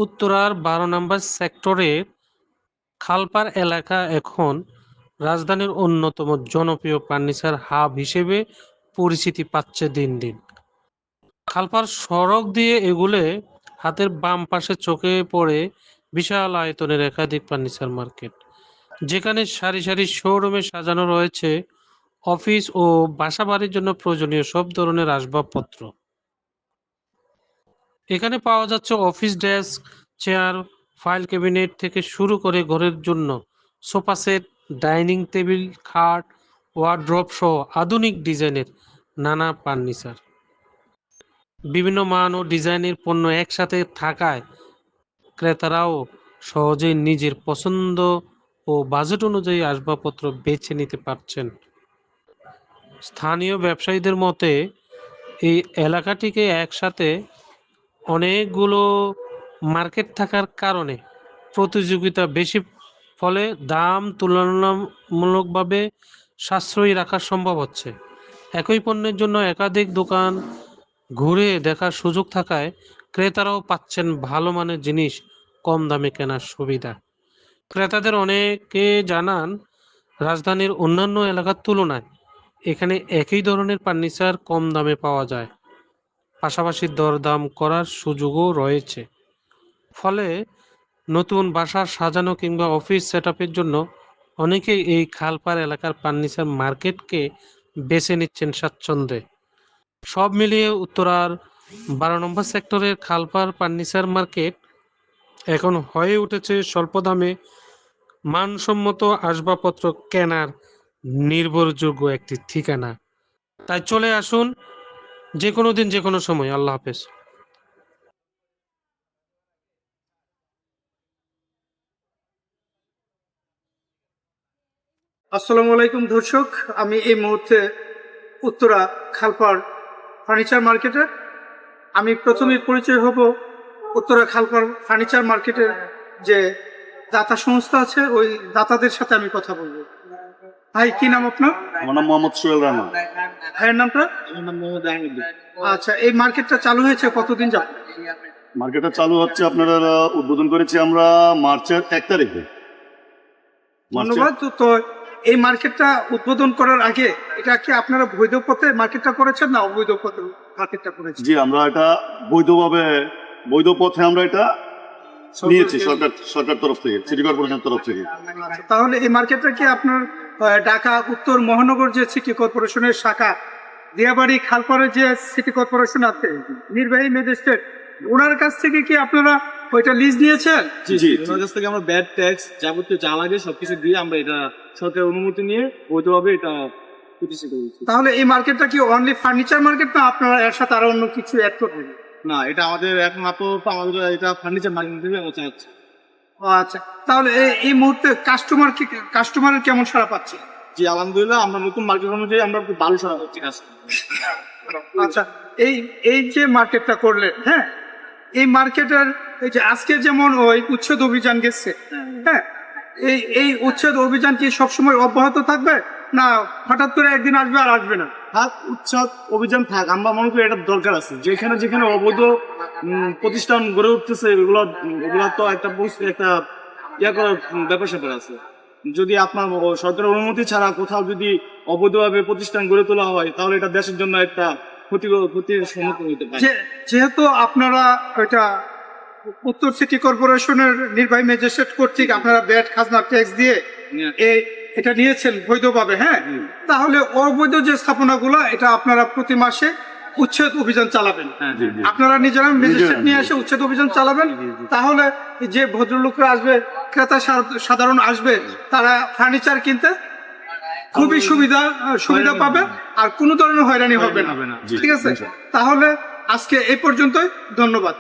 উত্তরার ১২ নম্বর সেক্টরের খালপাড় এলাকা এখন রাজধানীর অন্যতম জনপ্রিয় ফার্নিচার হাব হিসেবে পরিচিতি পাচ্ছে দিন দিন। খালপাড় সড়ক দিয়ে এগুলে হাতের বাম পাশে চোখে পড়ে বিশাল আয়তনের একাধিক ফার্নিচার মার্কেট, যেখানে সারি সারি শোরুমে সাজানো রয়েছে অফিস ও বাসাবাড়ির জন্য প্রয়োজনীয় সব ধরনের আসবাবপত্র। এখানে পাওয়া যাচ্ছে office desk, chair, file cabinet থেকে শুরু করে ঘরের জন্য সোফা সেট, ডাইনিং টেবিল, খাট, ওয়ার্ড্রপ সহ আধুনিক ডিজাইনের নানা ফার্নিচার। বিভিন্ন মান ও ডিজাইনের পণ্য একসাথে থাকায় ক্রেতারাও সহজেই নিজের পছন্দ ও বাজেট অনুযায়ী আসবাবপত্র বেছে নিতে পারছেন। স্থানীয় ব্যবসায়ীদের মতে এই এলাকাটিকে একসাথে অনেকগুলো মার্কেট থাকার কারণে প্রতিযোগিতা বেশি, ফলে দাম তুলনামূলকভাবে সাশ্রয়ী রাখা সম্ভব হচ্ছে। একই পণ্যের জন্য একাধিক দোকান ঘুরে দেখার সুযোগ থাকায় ক্রেতারাও পাচ্ছেন ভালো মানের জিনিস কম দামে কেনার সুবিধা। ক্রেতাদের অনেকে জানান, রাজধানীর অন্যান্য এলাকার তুলনায় এখানে একই ধরনের ফার্নিচার কম দামে পাওয়া যায়, পাশাপাশি দরদাম করার সুযোগও রয়েছে। ফলে নতুন বাসা সাজানো কিংবা অফিস সেটআপের জন্য অনেকেই এই খালপাড় এলাকার ফার্নিচার মার্কেটকে বেছে নিচ্ছেন স্বাচ্ছন্দ্যে। সব মিলিয়ে উত্তরার ১২ নম্বর সেক্টরের খালপাড় ফার্নিচার মার্কেট এখন হয়ে উঠেছে স্বল্প দামে মানসম্মত আসবাবপত্র কেনার নির্ভরযোগ্য একটি ঠিকানা। তাই চলে আসুন যে কোনো দিন যে কোনো সময়। আল্লাহ হাফেজ। আসসালামু আলাইকুম দর্শক, আমি এই মুহূর্তে উত্তরা খালপাড় ফার্নিচার মার্কেটে। আমি প্রথমেই পরিচয় হব উত্তরা খালপাড় ফার্নিচার মার্কেটের যে দাতা সংস্থা আছে, ওই দাতাদের সাথে আমি কথা বলবো। ভাই, কি নাম আপনার? আমার নাম মোহাম্মদ সোহেল রানা। ভাইয়ের নামটা? আমার নাম মোহাম্মদ আহমেদ। আচ্ছা, এই মার্কেটটা চালু হয়েছে কতদিন যাবত? মার্কেটটা চালু হচ্ছে, আপনারা উদ্বোধন করেছি আমরা মার্চের ১ তারিখে। ধন্যবাদ। তো এই মার্কেটটা উদ্বোধন করার আগে এটা কি আপনারা বৈধ পথে মার্কেটটা করেছেন না অবৈধ পথে মার্কেটটা করেছেন? জি, আমরা এটা বৈধ পথে আমরা এটা নিয়েছি সরকার তরফ থেকে, সিটি কর্পোরেশনের তরফ থেকে। তাহলে এই মার্কেটটা কি আপনার ঢাকা উত্তর মহানগর যে সিটি কর্পোরেশনের শাখা, দিয়াবাড়ি খালপাড়ের যে সিটি কর্পোরেশন আছে, নির্বাহী ম্যাজিস্ট্রেট, ওনার কাছ থেকে কি আপনারা ওইটা লিজ নিয়েছেন? জি, ওনার কাছ থেকে আমরা ব্যাড ট্যাক্স যাবতীয় যা লাগে সবকিছু দিয়ে আমরা এটা সরকারের অনুমতি নিয়ে বৈধভাবে এটা প্রতিষ্ঠিত করেছি। তাহলে এই মার্কেটটা কি অনলি ফার্নিচার মার্কেট, না আপনারা এর সাথে আরো অন্য কিছু অ্যাড করবেন? না, এটা আমাদের একমাত্র আমাদের এটা ফার্নিচার মার্কেট হিসেবে আমরা চাচ্ছি। আচ্ছা, তাহলে এই মুহূর্তে কাস্টমারের কেমন সাড়া পাচ্ছে? জি, আলহামদুলিল্লাহ, আমরা নতুন মার্কেট অনুযায়ী আমরা খুব ভালো সারা করছি কাজ। আচ্ছা, এই যে মার্কেটটা করলেন, হ্যাঁ, এই মার্কেটের এই যে আজকে যেমন ওই উচ্ছেদ অভিযান গেছে, হ্যাঁ, এই উচ্ছেদ অভিযান কি সবসময় অব্যাহত থাকবে, না হঠাৎ করে একদিন আসবে আর আসবে না? থাক, উৎসব অভিযান থাক, আমরা মনে করি এটা দরকার আছে। যেখানে যেখানে অবৈধ প্রতিষ্ঠান গড়ে উঠতেছে এগুলো তো একটা ইয়া করার ব্যাপার স্যাপার আছে। যদি আপনার সরকারের অনুমতি ছাড়া কোথাও যদি অবৈধভাবে প্রতিষ্ঠান গড়ে তোলা হয়, তাহলে এটা দেশের জন্য একটা ক্ষতির সম্মুখীন হতে পারে। যেহেতু আপনারা ওইটা উত্তর সিটি কর্পোরেশনের নির্বাহী ম্যাজিস্ট্রেট কর্তৃক আপনারা ব্যাট খাজনা ট্যাক্স দিয়ে এটা নিয়েছেন বৈধভাবে, হ্যাঁ, তাহলে অবৈধ যে স্থাপনাগুলো এটা আপনারা প্রতি মাসে উচ্ছেদ অভিযান চালাবেন। আপনারা নিজেরা ম্যাজিস্ট্রেট নিয়ে এসে উচ্ছেদ অভিযান চালাবেন, তাহলে যে ভদ্রলোকরা আসবে, ক্রেতা সাধারণ আসবে, তারা ফার্নিচার কিনতে খুবই সুবিধা পাবে আর কোনো ধরনের হয়রানি হবে না। ঠিক আছে, তাহলে আজকে এই পর্যন্তই। ধন্যবাদ।